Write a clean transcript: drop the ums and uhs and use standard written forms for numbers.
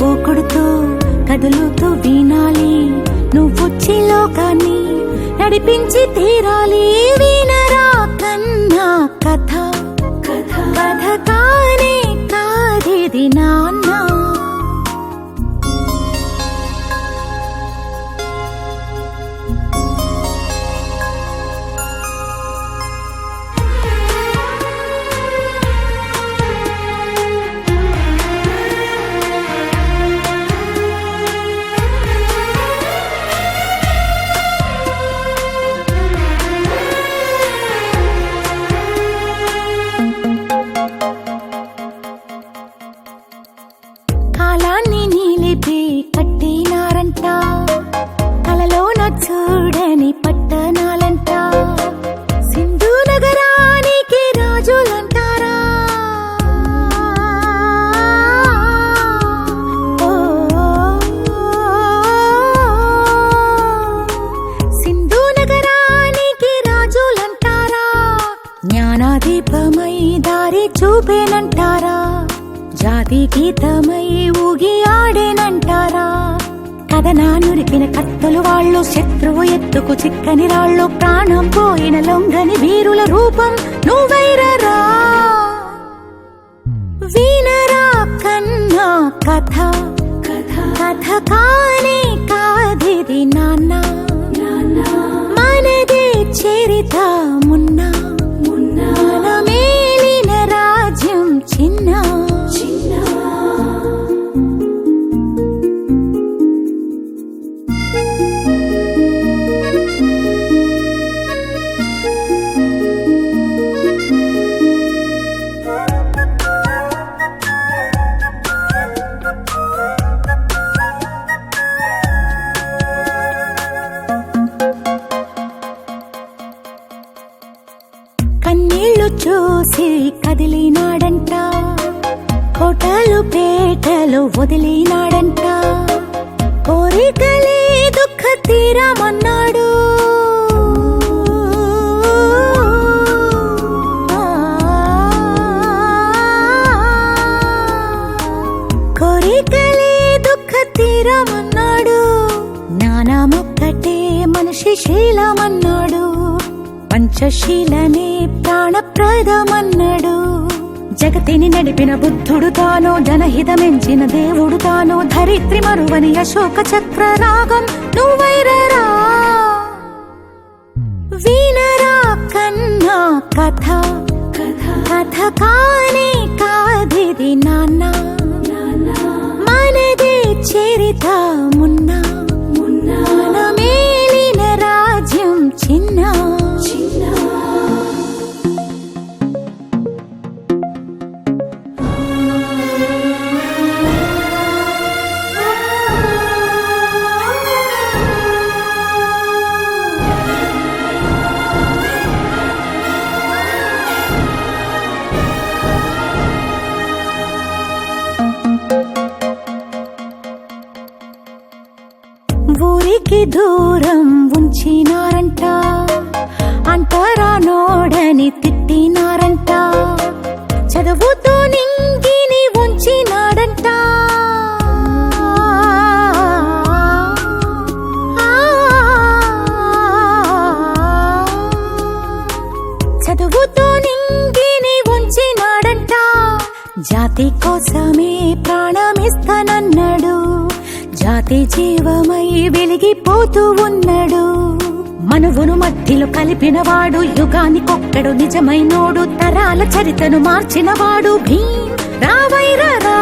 నువ్వు కొడుతూ కదులుతూ వినాలి, నువ్వొచ్చి లోకాన్ని నడిపించి తీరాలి. వినరా కన్నా కథ, కథ కానే కాదిది నాన్న. కాలాన్ని నిలిపి కట్టినారంట, కలలోన చూడని పట్టణాలంట. సింధు నగరానికి రాజులంటారా, సింధు నగరానికి రాజులంటారా. జ్ఞానాదీపమై దారి చూపేనంటారా, జాతి గీతమై ఊగి ఆడేనంటారా. కథనా నురిపిన కత్తులు వాళ్ళు, శత్రువు ఎత్తుకు చిక్కని రాళ్ళు. ప్రాణం పోయిన లొంగని వీరుల రూపం నువ్వైరరా. వినరా కన్నా కథ, కథ కానే కాదిది నాన్న. మనదే చరిత మున్న, మన మేలిన రాజ్యం చిన్న. కన్నీళ్లు చూసి కదిలినాడంట, కోటలు పేటలు వదిలినాడంట. కోరికలే దుఃఖ తీరమన్నాడు, కోరికలే దుఃఖ తీరమన్నాడు. జ్ఞానమొక్కటే మనిషి శీలమన్నాడు, పంచశీలనే ప్రాణప్రదమన్నాడు. జగతిని నడిపిన బుద్ధుడు తాను, జనహితమెంచిన దేవుడు తాను. ధరిత్రి మరువని అశోక చక్ర రాగం నువ్వైరరా. వినరా కన్నా కథ, కథ కానే కాదిది నాన్న. మనదే చరిత మున్న, మన మేలిన రాజ్యం చిన్న. ఊరికి దూరం ఉంచినారంట, అంటారా నోడని తిట్టినారంట. చదువుతో నింగిని ఉంచినాడంట, చదువుతో నింగిని ఉంచినాడంట. జాతి కోసమే ప్రాణమిస్తానన్నాడు, జాతి జీవమై వెలిగిపోతూ ఉన్నాడు. మనువును మట్టిలో కలిపినవాడు, యుగానికొక్కడు నిజమైనోడు. తరాల చరితను మార్చినవాడు భీమ్ రావైరరా.